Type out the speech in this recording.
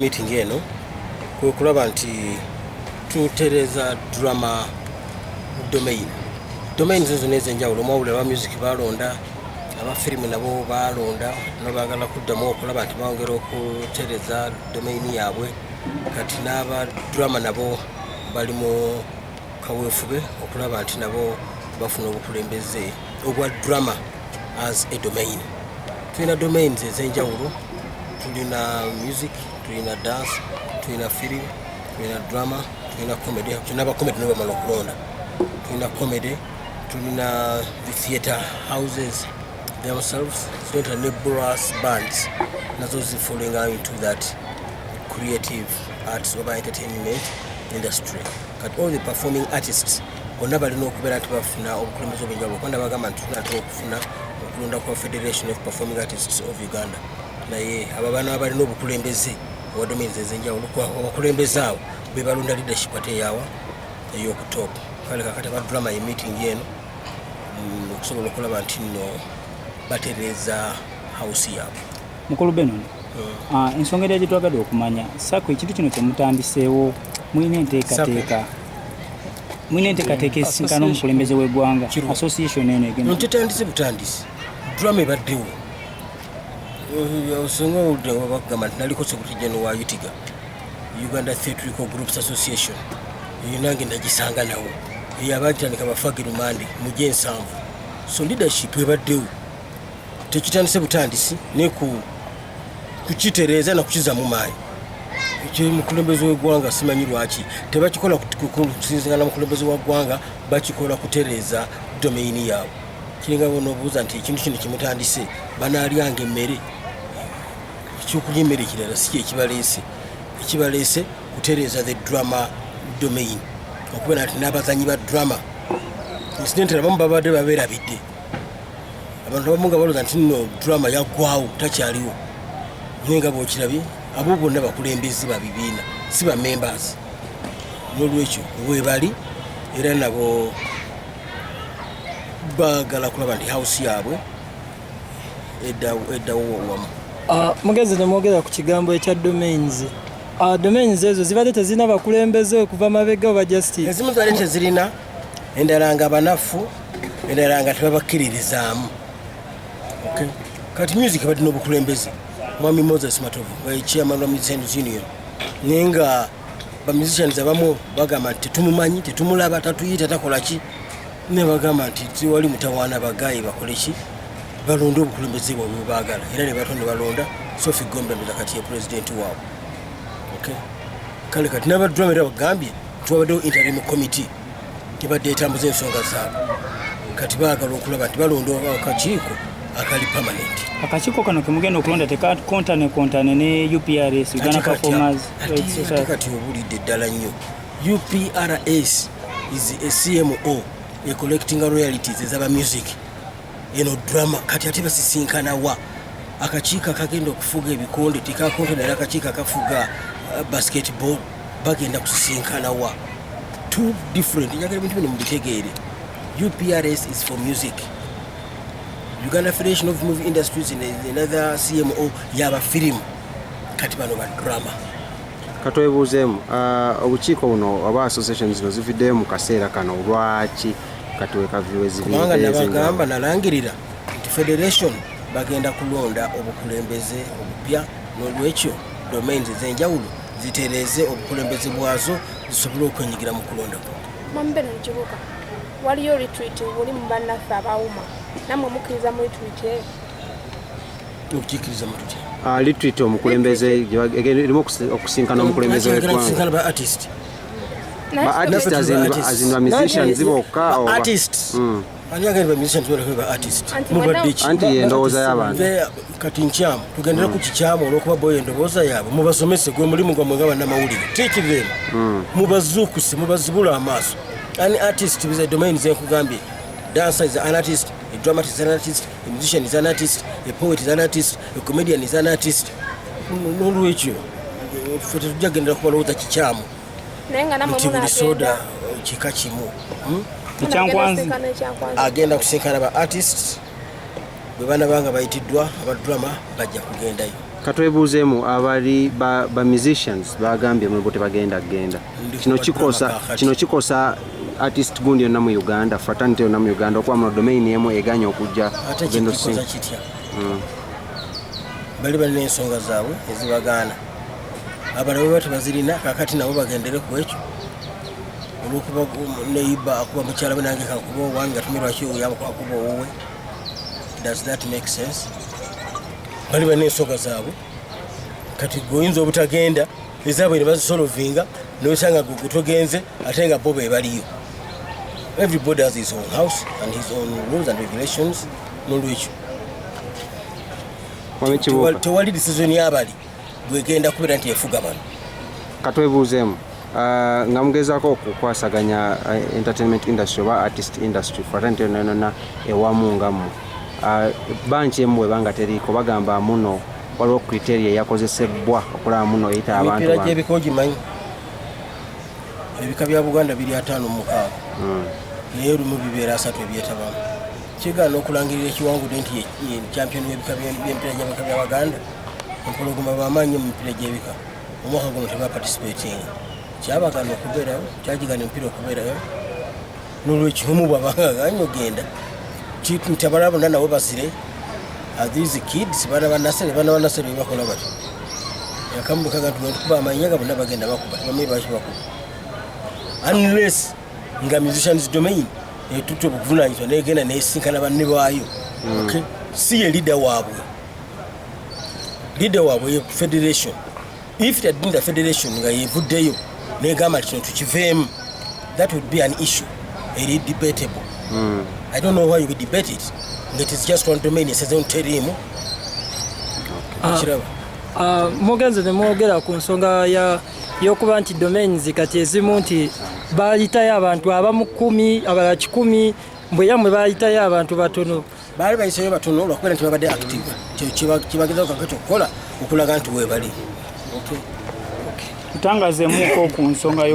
Meeting eno kwe kulaba nti tutereza drama domain zizo nezenjawulo omwawule aba music balonda aba film nabo balonda nabagala kuddamu okulaba nti bawongera okutereza domain yaabwe kati n'aba drama nabo bali mu kaweefube okulaba nti nabo bafuna obukulembeze obwa drama as a domain. Tulina domains ezenjawulo, tulina music, tulina dance, tulina film, tulina drama, tulina comedy. Tulina ba comedy nabo bamala okulonda. Tulina comedy, tulina the theatre houses themselves, tulina nebulous bands nazo falling into that creative arts or entertainment industry. But all the performing artists bonna balina okubeera nti bafuna obukulembeze obwenjawulo kwanda bagamba nti tulina okufuna okulonda kwa Federation of Performing Artists of Uganda. Naye aba bana abalina obukulembeze obudomains ezenjawulo abakulembeze abo be balonda leadership ate yawa ey'okutop. Kale kakati aba drama ye meeting eno okusobola okulaba nti nno batereza house yaabwe. Mukulu Benon, ensonga era gye twagadde okumanya sako ekintu kino kye mutambiseewo mulina enteekateeka esinkana omukulembeze w'eggwanga association eno egenda ntetandise butandisi drama ebaddewo osonga oludde bagamba nti naliko secretary wa UTIGA, Uganda Theatrical Groups Association, eyo nange nagisanga nawo eyo abagitandika bafagiru mande mujje ensanvu. So leadership ebaddewo tekitandise butandisi ne kukitereeza na kukiza mu maanyi. Mukulembeze w'eggwanga simanyi lwaki tebakikola kusinzingana mukulembeze wa ggwanga, bakikola kutereeza domain yaabwe. Kiringa bonobuuza nti ekintu kino kimutandise banaalyanga emmere, ekyokulya emmere kirala si ekibaleese kutereeza the drama domain, okubeera nti n'abazanyi ba drama incidentally abamu babadde babeerabidde, abantu abamu nga balooza nti nno drama yaggwawo takyaliwo, naye nga bw'okirabye abo bonna bakulembeze ba bibiina si ba members. N'olwekyo weebali era nabo bagala kulaba nti house yaabwe eddawo wamu. Mugezi nemwogera ku kigambo ekya domains. Domains ezo zibadde tezirina bakulembeze okuva mabega oba justice. Ezimu zibadde tezirina, endala nga banafu, endala nga tebabakiririzaamu. Okay. Kati music badde n'obukulembeze. Mwami Moses Matovu, chairman of Musicians Union. Nenga ba musicians abamu bagamba nti tetumumanyi, tetumulaba, tatuyita, takola ki. Ne bagamba nti wali mutawaana bagayi bakole ki, balonda obukulembeze bwabwe baagala. Era ne batonde balonda Sophie Gombe kati ye president waabwe. Okay. Kale kati n'abadrama era bagambye tubaddewo interim committee ebadde etambuza ensonga zaabwe. Kati baagala okulaba nti balonda akakiiko akali permanent. Akakiiko kano ke mugenda okulonda tekakontane ne UPRS, Uganda Performers Society. Kati obulidde ddala nnyo. UPRS is a CMO, a collecting royalties ez'aba music. Eno drama kati ate basisinkana wa akakiiko akagenda okufuga ebikonde tekakontane era akakiiko akafuga basketball bagenda kusisinkana wa. Two different, njagala ebintu bino mubitegeere. UPRS is for music. Uganda Federation of Movie Industries in another CMO yaba film, kati bano ba drama. Katwebuuzeemu obukiiko buno oba associations zino zividdeyo mu kaseera kano lwaki katwekaviwe zibindi kubanga nabagamba nalangirira nti federation bagenda kulonda obukulembeze obupya, n'olwekyo domains ez'enjawulo zitereeze obukulembeze bwazo zisobole okwenyigira mu kulonda. Mambeno Kibuga, waliyo retreat buli mu bannaffe abawuma, namwe mukkiriza mu retreat okukikiriza mu tutya? Retreat omukulembeze erimu okusinkana omukulembeze w'eggwanga. Ba artist. Ba artist as in musicians bokka oba artist. Ani agenda ba musicians ba artist. Anti endowooza y'abantu. Kati nkyamu tugendera ku kikyamu olw'okuba boyo endowooza yaabwe mubasomese gwe mulimu gwamwe nga bannamawulire. Teach them. Mubazuukuse mubazibula amaaso. Ani artist biza domain zenkugambye. Dancer is an artist, a dramatist is an artist, a musician is an artist, a poet is an artist, a comedian is an artist. N'olwekyo ffe tetujjagendera kubalowooza kikyamu nti buli soda kika kimu. Ekyankwanzi agenda kusinkana ba artists bwe bana banga bayitiddwa abadrama bajja kugendayo. katwebuuzeemu abali ba musicians bagambye mwebo tebagenda genda kino kikosa artist gundi yonna mu Uganda fraternity yonna mu Uganda okuba mu domain emu eganye okujja kugenda okukoza kitya bali balina ensonga zaabwe ezibagaana abalala bwe tebazirina kakati nabo bagendere ku ekyo olwokuba neiba akuba mukyala we nange kakuba owange atumirwaki oyamukwakuba owuwe. Does that make sense? Bali balina ensonga zaabwe kati goyinza obutagenda ezaabwe ne bazisolovinga nosanga gutogenze ate nga bo be baliyo. Everybody has his own house and his own rules and regulations n'olwekyo tewali decision y'abali gwegenda kubeera nti efuga bano. Katwebuuzeemu nga mugezaako okukwasaganya entertainment industry oba artist industry fraternity yonna ewamu nga mmwe banki emu bwebanga teriiko bagamba muno waliwo criteria eyakozesebwa okulaba muno eyita abantu emipiira gy'ebika ogimanyi ebika bya Buganda 556 naye olumu bibeera 3 ebyetabamu kigaana okulangirira ekiwangudde nti champion w'ebika by'emipiira gy'ebika bya Baganda empologoma bamaanyi mu mipiira gy'ebika omwaka guno tebaparticipating kyabagana okubeerayo kyagigana emipiira okubeerayo n'olwekyo omu bwabanga ganya ogenda nti abalala bonna nabo basire these kids bana banasere bakola batyo yakambukaga tukuba amanyaga bonna bagenda bakuba bamwe bashi bakuba unless nga musicians domain etuto buvunanyizwa negenda nesinkana banne baayo okay si ye leader waabwe ye federation if it had been the federation nga yevuddeyo negamba kino tukiveemu that would be an issue very debatable. I don't know why you would debate it. It is just one domain. It's a team. Mugenze ne mwogera ku nsonga y'okuba nti domains kati ezimu nti bayitayo abantu abamu 10 abalala 10 mbwe yamwe bayitayo abantu batono baali bayisayo batono olwokubeera nti babadde active kibagezaako kakati okukola okulaga nti weebali. tutangazeemuko ku nsonga